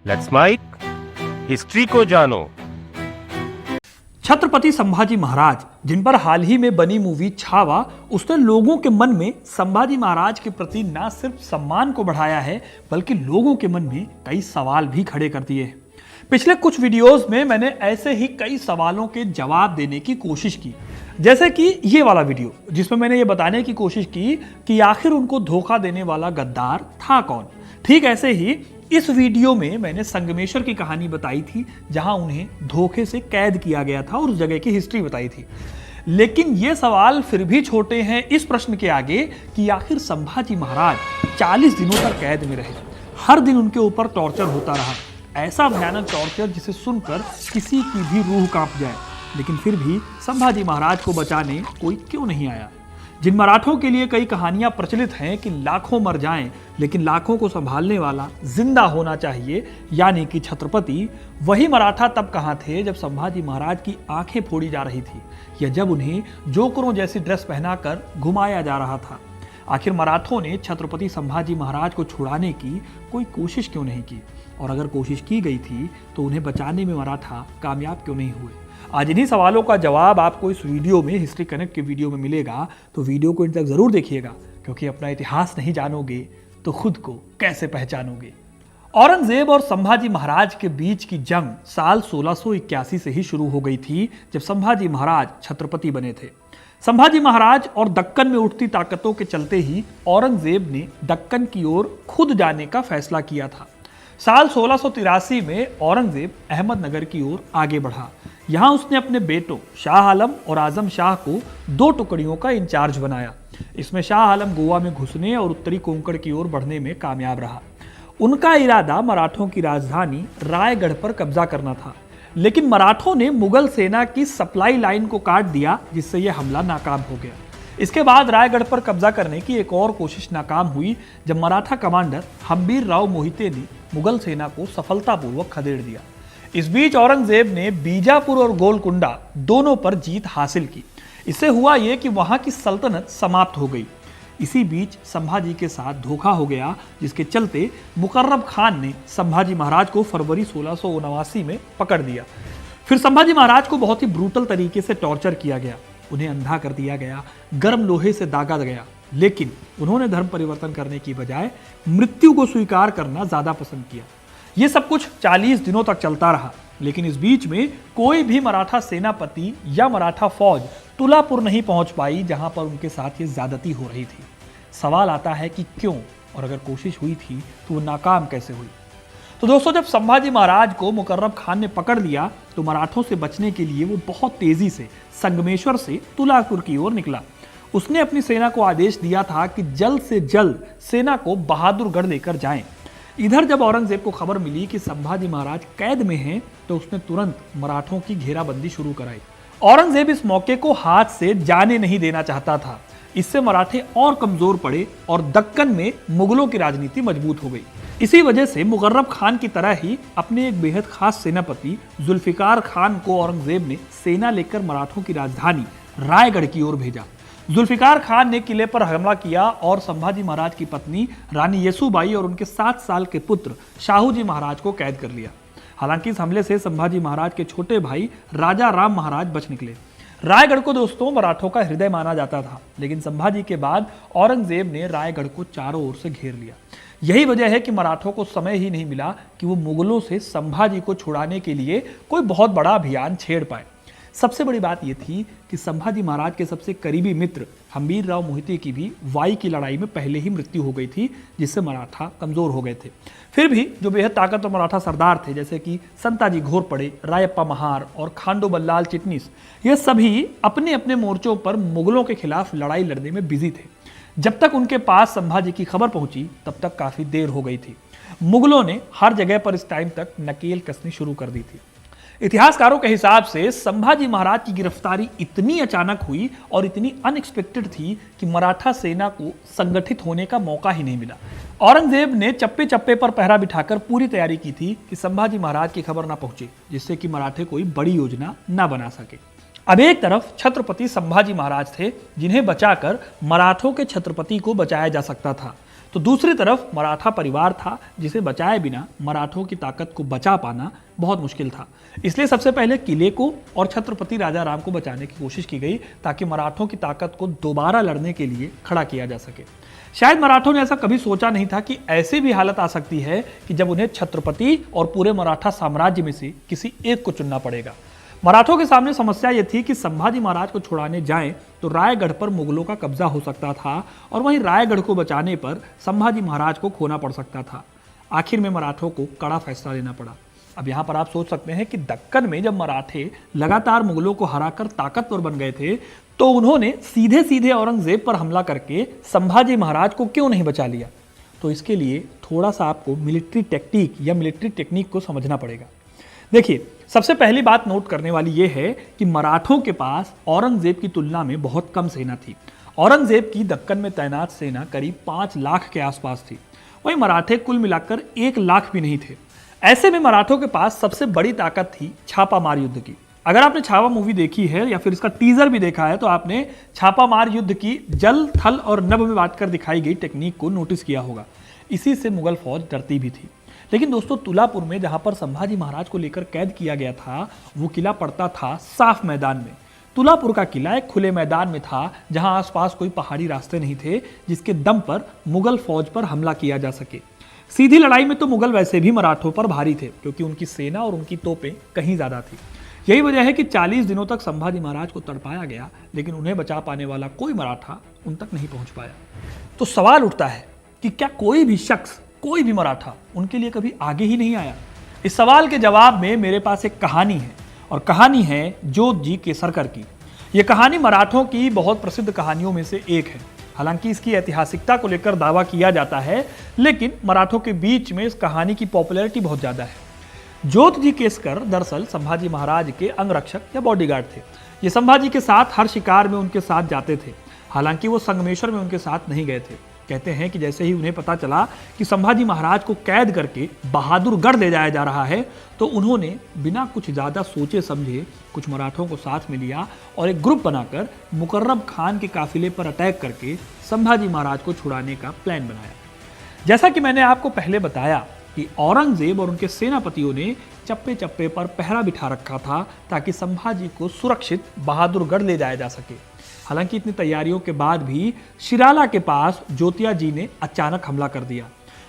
Let's mic history को जानो। छत्रपति संभाजी महाराज, जिन पर हाल ही में बनी मूवी छावा, उसने लोगों के मन में संभाजी महाराज के प्रति न सिर्फ सम्मान को बढ़ाया है, बल्कि लोगों के मन में कई सवाल भी खड़े कर दिए हैं। पिछले कुछ वीडियोस में मैंने ऐसे ही कई सवालों के जवाब देने की कोशिश की, जैसे कि ये वाला वीडियो जिसमें मैंने ये बताने की कोशिश की कि आखिर उनको धोखा देने वाला गद्दार था कौन। ठीक ऐसे ही इस वीडियो में मैंने संगमेश्वर की कहानी बताई थी, जहां उन्हें धोखे से कैद किया गया था और उस जगह की हिस्ट्री बताई थी। लेकिन ये सवाल फिर भी छोटे हैं इस प्रश्न के आगे कि आखिर संभाजी महाराज 40 दिनों तक कैद में रहे। हर दिन उनके ऊपर टॉर्चर होता रहा, ऐसा भयानक टॉर्चर जिसे सुनकर किसी की भी रूह कांप जाए। लेकिन फिर भी संभाजी महाराज को बचाने कोई क्यों नहीं आया। जिन मराठों के लिए कई कहानियां प्रचलित हैं कि लाखों मर जाएं लेकिन लाखों को संभालने वाला जिंदा होना चाहिए, यानी कि छत्रपति, वही मराठा तब कहां थे जब संभाजी महाराज की आंखें फोड़ी जा रही थी, या जब उन्हें जोकरों जैसी ड्रेस पहनाकर घुमाया जा रहा था। आखिर मराठों ने छत्रपति संभाजी महाराज को छुड़ाने की कोई कोशिश क्यों नहीं की, और अगर कोशिश की गई थी तो उन्हें बचाने में मराठा कामयाब क्यों नहीं हुए। आज इन्हीं सवालों का जवाब आपको इस वीडियो में, हिस्ट्री कनेक्ट के वीडियो में मिलेगा, तो वीडियो को इन तक जरूर देखिएगा, क्योंकि अपना इतिहास नहीं जानोगे तो खुद को कैसे पहचानोगे। औरंगजेब और संभाजी महाराज के बीच की जंग साल 1681 से ही शुरू हो गई थी, जब संभाजी महाराज छत्रपति बने थे। संभाजी महाराज और दक्कन में उठती ताकतों के चलते ही औरंगजेब ने दक्कन की ओर खुद जाने का फैसला किया था। साल 1683 में औरंगजेब अहमदनगर की ओर आगे बढ़ा। यहां उसने अपने बेटों शाह आलम और आजम शाह को 2 टुकड़ियों का इंचार्ज बनाया। इसमें शाह आलम गोवा में घुसने और उत्तरी कोंकण की ओर बढ़ने में कामयाब रहा। उनका इरादा मराठों की राजधानी रायगढ़ पर कब्जा करना था, लेकिन मराठों ने मुगल सेना की सप्लाई लाइन को काट दिया, जिससे यह हमला नाकाम हो गया। इसके बाद रायगढ़ पर कब्जा करने की एक और कोशिश नाकाम हुई, जब मराठा कमांडर हम्बीर राव मोहिते ने मुगल सेना को सफलतापूर्वक खदेड़ दिया। इस बीच औरंगजेब ने बीजापुर और गोलकुंडा दोनों पर जीत हासिल की। इससे हुआ यह कि वहां की सल्तनत समाप्त हो गई। इसी बीच संभाजी के साथ धोखा हो गया, जिसके चलते मुकर्रब खान ने संभाजी महाराज को फरवरी 1679 में पकड़ दिया। फिर संभाजी महाराज को बहुत ही ब्रूटल तरीके से टॉर्चर किया गया। उन्हें अंधा कर दिया गया, गर्म लोहे से दागा गया, लेकिन उन्होंने धर्म परिवर्तन करने की बजाय मृत्यु को स्वीकार करना ज्यादा पसंद किया। यह सब कुछ 40 दिनों तक चलता रहा, लेकिन इस बीच में कोई भी मराठा सेनापति या मराठा फौज तुलापुर नहीं पहुंच पाई, जहां पर उनके साथ ये ज्यादती हो रही थी। सवाल आता है कि क्यों, और अगर कोशिश हुई थी तो वो नाकाम कैसे हुई। तो दोस्तों, जब संभाजी महाराज को मुकर्रब खान ने पकड़ लिया तो मराठों से बचने के लिए वो बहुत तेजी से संगमेश्वर से तुलापुर की ओर निकला। उसने अपनी सेना को आदेश दिया था कि जल्द से जल्द सेना को बहादुरगढ़ लेकर जाएं। इधर जब औरंगजेब को खबर मिली कि संभाजी महाराज कैद में हैं, तो उसने तुरंत मराठों की घेराबंदी शुरू कराई। औरंगजेब इस मौके को हाथ से जाने नहीं देना चाहता था। इससे मराठे और कमजोर पड़े और दक्कन में मुगलों की राजनीति मजबूत हो गई। इसी वजह से मुकर्रब खान की तरह ही अपने एक बेहद खास सेनापति जुल्फिकार खान को औरंगजेब ने सेना लेकर मराठों की राजधानी रायगढ़ की ओर भेजा। जुल्फिकार खान ने किले पर हमला किया और संभाजी महाराज की पत्नी रानी येसुबाई और उनके 7 साल के पुत्र शाहूजी महाराज को कैद कर लिया। हालांकि इस हमले से संभाजी महाराज के छोटे भाई राजा राम महाराज बच निकले। रायगढ़ को दोस्तों मराठों का हृदय माना जाता था, लेकिन संभाजी के बाद औरंगजेब ने रायगढ़ को चारों ओर से घेर लिया। यही वजह है कि मराठों को समय ही नहीं मिला कि वो मुगलों से संभाजी को छुड़ाने के लिए कोई बहुत बड़ा अभियान छेड़ पाए। सबसे बड़ी बात यह थी कि संभाजी महाराज के सबसे करीबी मित्र हम्बीर राव मोहिते की भी वाई की लड़ाई में पहले ही मृत्यु हो गई थी, जिससे मराठा कमजोर हो गए थे। फिर भी जो बेहद ताकतवर मराठा सरदार थे, जैसे कि संताजी घोरपड़े, रायप्पा महार और खांडो बल्लाल चिटनीस, ये सभी अपने अपने मोर्चों पर मुगलों के खिलाफ लड़ाई लड़ने में बिजी थे। जब तक उनके पास संभाजी की खबर पहुंची, तब तक काफी देर हो गई थी। मुगलों ने हर जगह पर इस टाइम तक नकेल कसनी शुरू कर दी थी। इतिहासकारों के हिसाब से संभाजी महाराज की गिरफ्तारी इतनी अचानक हुई और इतनी अनएक्सपेक्टेड थी कि मराठा सेना को संगठित होने का मौका ही नहीं मिला। औरंगजेब ने चप्पे चप्पे पर पहरा बिठाकर पूरी तैयारी की थी कि संभाजी महाराज की खबर ना पहुंचे, जिससे कि मराठे कोई बड़ी योजना ना बना सके। अब एक तरफ छत्रपति संभाजी महाराज थे, जिन्हें बचाकर मराठों के छत्रपति को बचाया जा सकता था, तो दूसरी तरफ मराठा परिवार था जिसे बचाए बिना मराठों की ताकत को बचा पाना बहुत मुश्किल था। इसलिए सबसे पहले किले को और छत्रपति राजा राम को बचाने की कोशिश की गई ताकि मराठों की ताकत को दोबारा लड़ने के लिए खड़ा किया जा सके। शायद मराठों ने ऐसा कभी सोचा नहीं था कि ऐसी भी हालत आ सकती है कि जब उन्हें छत्रपति और पूरे मराठा साम्राज्य में से किसी एक को चुनना पड़ेगा। मराठों के सामने समस्या यह थी कि संभाजी महाराज को छुड़ाने जाएं तो रायगढ़ पर मुगलों का कब्जा हो सकता था और वहीं रायगढ़ को बचाने पर संभाजी महाराज को खोना पड़ सकता था। आखिर में मराठों को कड़ा फैसला लेना पड़ा। अब यहाँ पर आप सोच सकते हैं कि दक्कन में जब मराठे लगातार मुगलों को हराकर ताकतवर बन गए थे तो उन्होंने सीधे सीधे औरंगजेब पर हमला करके संभाजी महाराज को क्यों नहीं बचा लिया। तो इसके लिए थोड़ा सा आपको मिलिट्री टेक्निक या मिलिट्री टेक्निक को समझना पड़ेगा। देखिए, सबसे पहली बात नोट करने वाली यह है कि मराठों के पास औरंगजेब की तुलना में बहुत कम सेना थी। औरंगजेब की दक्कन में तैनात सेना करीब 5 लाख के आसपास थी, वहीं मराठे कुल मिलाकर 1 लाख भी नहीं थे। ऐसे में मराठों के पास सबसे बड़ी ताकत थी छापामार युद्ध की। अगर आपने छावा मूवी देखी है या फिर इसका टीजर भी देखा है तो आपने छापामार युद्ध की जल, थल और नभ में बांटकर दिखाई गई टेक्निक को नोटिस किया होगा। इसी से मुगल फौज डरती भी थी। लेकिन दोस्तों, तुलापुर में जहां पर संभाजी महाराज को लेकर कैद किया गया था वो किला पड़ता था साफ मैदान में। तुलापुर का किला एक खुले मैदान में था जहां आसपास कोई पहाड़ी रास्ते नहीं थे जिसके दम पर मुगल फौज पर हमला किया जा सके। सीधी लड़ाई में तो मुगल वैसे भी मराठों पर भारी थे क्योंकि उनकी सेना और उनकी तोपें कहीं ज्यादा थी। यही वजह है कि 40 दिनों तक संभाजी महाराज को तड़पाया गया लेकिन उन्हें बचा पाने वाला कोई मराठा उन तक नहीं पहुंच पाया। तो सवाल उठता है कि क्या कोई भी शख्स, कोई भी मराठा उनके लिए कभी आगे ही नहीं आया? इस सवाल के जवाब में मेरे पास एक कहानी है और कहानी है जोत जी केसरकर की। यह कहानी मराठों की बहुत प्रसिद्ध कहानियों में से एक है। हालांकि इसकी ऐतिहासिकता को लेकर दावा किया जाता है लेकिन मराठों के बीच में इस कहानी की पॉपुलैरिटी बहुत ज्यादा है। जोत जी केसकर दरअसल संभाजी महाराज के अंगरक्षक या बॉडीगार्ड थे। ये संभाजी के साथ हर शिकार में उनके साथ जाते थे। हालांकि वो संगमेश्वर में उनके साथ नहीं गए थे। कहते हैं कि जैसे ही उन्हें पता चला कि संभाजी महाराज को कैद करके बहादुरगढ़ ले जाया जा रहा है तो उन्होंने बिना कुछ ज़्यादा सोचे समझे कुछ मराठों को साथ में लिया और एक ग्रुप बनाकर मुकर्रब खान के काफिले पर अटैक करके संभाजी महाराज को छुड़ाने का प्लान बनाया। जैसा कि मैंने आपको पहले बताया कि औरंगजेब और उनके सेनापतियों ने चप्पे चप्पे पर पहरा बिठा रखा था ताकि संभाजी को सुरक्षित बहादुरगढ़ ले जाया जा सके। हालांकि इतनी तैयारियों के बाद भी शिराला के पास जोतिया जी ने अचानक हमला कर दिया।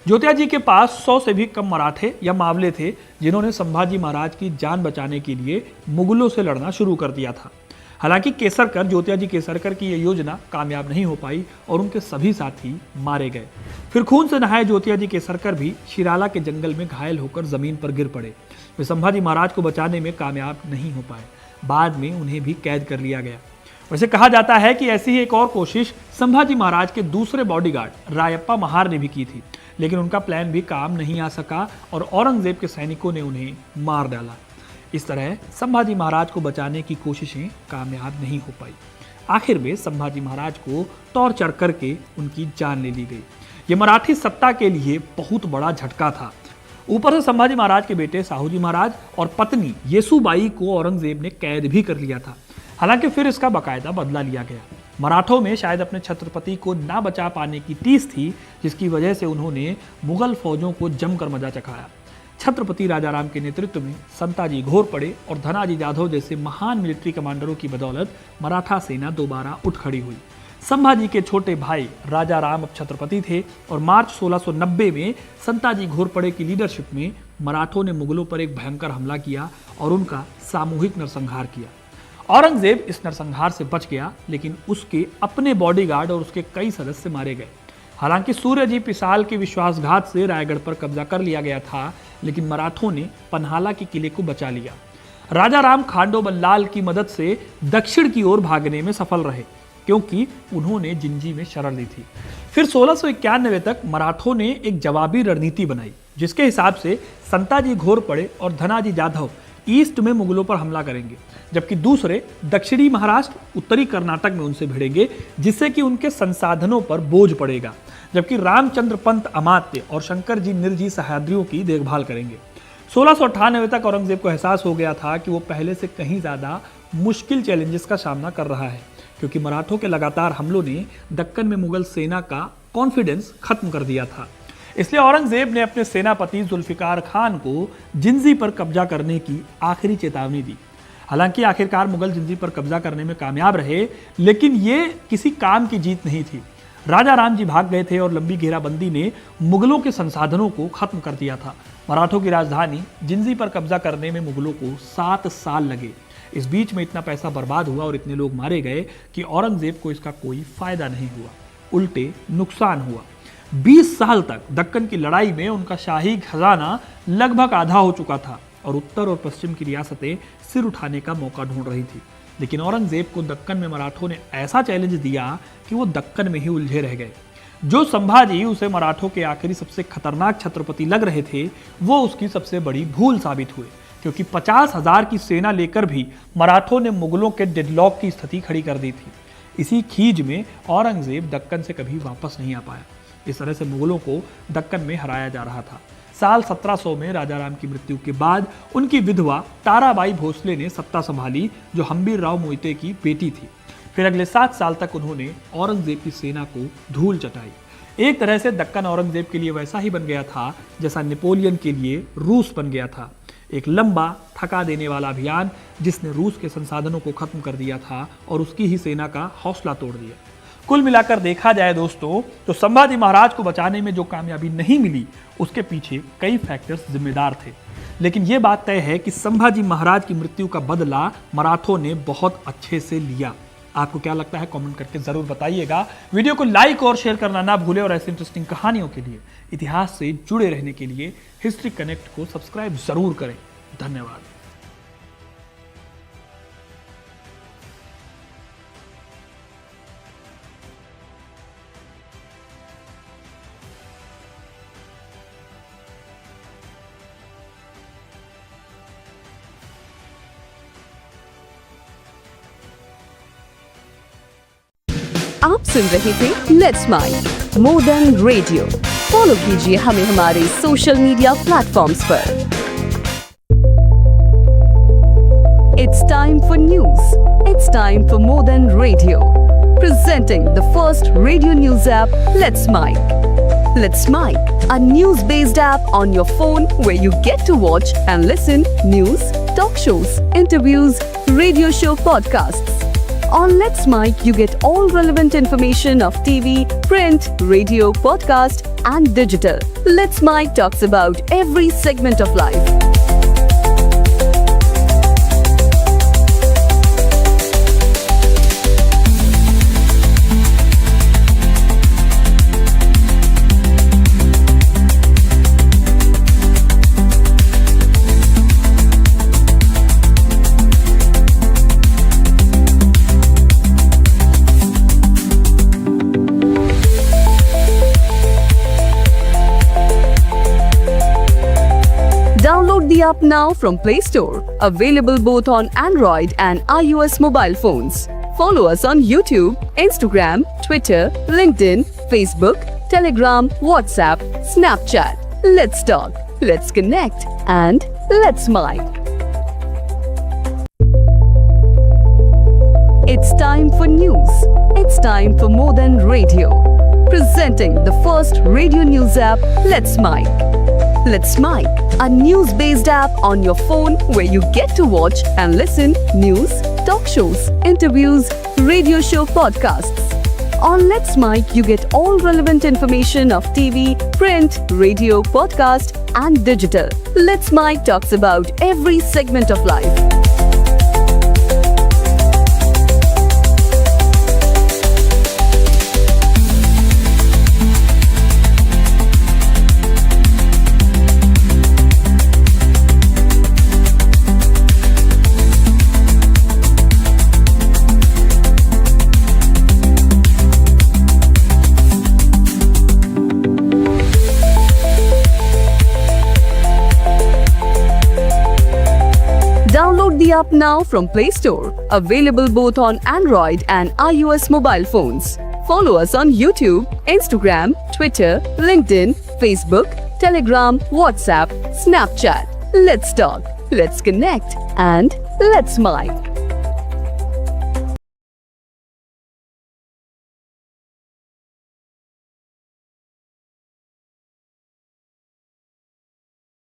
जोतिया जी के पास 100 से भी कम मराठे या मावले थे जिन्होंने संभाजी महाराज की जान बचाने के लिए मुगलों से लड़ना शुरू कर दिया था। हालांकि केसरकर, जोतिया जी केसरकर की यह योजना कामयाब नहीं हो पाई और उनके सभी साथी मारे गए। फिर खून से नहाए जोतिया जी केसरकर भी शिराला के जंगल में घायल होकर जमीन पर गिर पड़े। वे संभाजी महाराज को बचाने में कामयाब नहीं हो पाए। बाद में उन्हें भी कैद कर लिया गया। वैसे कहा जाता है कि ऐसी ही एक और कोशिश संभाजी महाराज के दूसरे बॉडीगार्ड रायप्पा महार ने भी की थी, लेकिन उनका प्लान भी काम नहीं आ सका और औरंगजेब के सैनिकों ने उन्हें मार डाला। इस तरह संभाजी महाराज को बचाने की कोशिशें कामयाब नहीं हो पाई। आखिर में संभाजी महाराज को टॉर्चर करके उनकी जान ले ली गई। ये मराठी सत्ता के लिए बहुत बड़ा झटका था। ऊपर से संभाजी महाराज के बेटे साहूजी महाराज और पत्नी येसुबाई को औरंगजेब ने कैद भी कर लिया था। हालांकि फिर इसका बाकायदा बदला लिया गया। मराठों में शायद अपने छत्रपति को ना बचा पाने की टीस थी जिसकी वजह से उन्होंने मुगल फौजों को जमकर मजा चखाया। छत्रपति राजाराम के नेतृत्व में संताजी घोरपड़े और धनाजी जाधव जैसे महान मिलिट्री कमांडरों की बदौलत मराठा सेना दोबारा उठ खड़ी हुई। संभाजी के छोटे भाई राजाराम अब छत्रपति थे और मार्च 1690 में संताजी घोरपड़े की लीडरशिप में मराठों ने मुगलों पर एक भयंकर हमला किया और उनका सामूहिक नरसंहार किया। औरंगजेब इस नरसंहार से बच गया लेकिन उसके अपने बॉडीगार्ड और उसके कई सदस्य मारे गए। हालांकि सूर्यजी पिसाल के विश्वासघात से रायगढ़ पर कब्जा कर लिया गया था लेकिन मराठों ने पन्हाला के किले को बचा लिया। राजाराम खांडो बल्लाल की मदद से दक्षिण की ओर भागने में सफल रहे क्योंकि उन्होंने जिंजी में शरण ली थी। फिर 1691 तक मराठों ने एक जवाबी रणनीति बनाई जिसके हिसाब से संताजी घोरपड़े और धनाजी जाधव ईस्ट में मुगलों पर हमला करेंगे जबकि दूसरे दक्षिणी महाराष्ट्र, उत्तरी कर्नाटक में उनसे भिड़ेंगे जिससे कि उनके संसाधनों पर बोझ पड़ेगा, जबकि रामचंद्र पंत अमात्य और शंकर जी निर्जी सह्याद्रियों की देखभाल करेंगे। 1698 तक औरंगजेब को एहसास हो गया था कि वो पहले से कहीं ज्यादा मुश्किल चैलेंजेस का सामना कर रहा है क्योंकि मराठों के लगातार हमलों ने दक्कन में मुगल सेना का कॉन्फिडेंस खत्म कर दिया था। इसलिए औरंगजेब ने अपने सेनापति जुल्फिकार खान को जिंजी पर कब्जा करने की आखिरी चेतावनी दी। हालांकि आखिरकार मुगल जिंजी पर कब्जा करने में कामयाब रहे, लेकिन ये किसी काम की जीत नहीं थी। राजा राम जी भाग गए थे और लंबी घेराबंदी ने मुगलों के संसाधनों को खत्म कर दिया था। मराठों की राजधानी जिंजी पर कब्जा करने में मुगलों को 7 साल लगे। इस बीच में इतना पैसा बर्बाद हुआ और इतने लोग मारे गए कि औरंगजेब को इसका कोई फायदा नहीं हुआ, उल्टे नुकसान हुआ। 20 साल तक दक्कन की लड़ाई में उनका शाही खजाना लगभग आधा हो चुका था और उत्तर और पश्चिम की रियासतें सिर उठाने का मौका ढूंढ रही थी। लेकिन औरंगजेब को दक्कन में मराठों ने ऐसा चैलेंज दिया कि वो दक्कन में ही उलझे रह गए। जो संभाजी उसे मराठों के आखिरी सबसे खतरनाक छत्रपति लग रहे थे, वो उसकी सबसे बड़ी भूल साबित हुए, क्योंकि 50,000 की सेना लेकर भी मराठों ने मुगलों के डेडलॉक की स्थिति खड़ी कर दी थी। इसी खीज में औरंगजेब दक्कन से कभी वापस नहीं आ पाया। इस तरह से मुगलों को दक्कन में हराया जा रहा था। साल 1700 में राजा राम की मृत्यु के बाद उनकी विधवा ताराबाई भोसले ने सत्ता संभाली, जो हम्बीर राव मोहिते की बेटी थी। फिर अगले 7 साल तक उन्होंने औरंगजेब की सेना को धूल चटाई। एक तरह से दक्कन औरंगजेब के लिए वैसा ही बन गया था जैसा नेपोलियन के लिए रूस बन गया था। एक लंबा, थका देने वाला अभियान जिसने रूस के संसाधनों को खत्म कर दिया था और उसकी ही सेना का हौसला तोड़ दिया। कुल मिलाकर देखा जाए दोस्तों, तो संभाजी महाराज को बचाने में जो कामयाबी नहीं मिली, उसके पीछे कई फैक्टर्स जिम्मेदार थे। लेकिन यह बात तय है कि संभाजी महाराज की मृत्यु का बदला मराठों ने बहुत अच्छे से लिया। आपको क्या लगता है, कमेंट करके जरूर बताइएगा। वीडियो को लाइक और शेयर करना ना भूलें और ऐसी इंटरेस्टिंग कहानियों के लिए, इतिहास से जुड़े रहने के लिए हिस्ट्री कनेक्ट को सब्सक्राइब जरूर करें। धन्यवाद। आप सुन रहे थे let's mic more than radio. Follow कीजिए हमें हमारे सोशल मीडिया प्लेटफॉर्म्स पर। It's time for news. It's time for more than radio. Presenting the first radio news app Let's Mic. Let's Mic, a news-based app on your phone where you get to watch and listen news, talk shows, interviews, radio show podcasts. On Let's Mic, you get all relevant information of TV, print, radio, podcast, and digital. Let's Mic talks about every segment of life. Download the app now from Play Store. Available both on Android and iOS mobile phones. Follow us on YouTube, Instagram, Twitter, LinkedIn, Facebook, Telegram, WhatsApp, Snapchat. Let's talk, let's connect, and let's mic. It's time for news. It's time for more than radio. Presenting the first radio news app, Let's Mic. Let's Mic, a news-based app on your phone where you get to watch and listen news, talk shows, interviews, radio show podcasts. On Let's Mic, you get all relevant information of TV, print, radio, podcast, and digital. Let's Mic talks about every segment of life. Download the app now from Play Store. Available both on Android and iOS mobile phones. Follow us on YouTube, Instagram, Twitter, LinkedIn, Facebook, Telegram, WhatsApp, Snapchat. Let's talk, let's connect, and let's mic.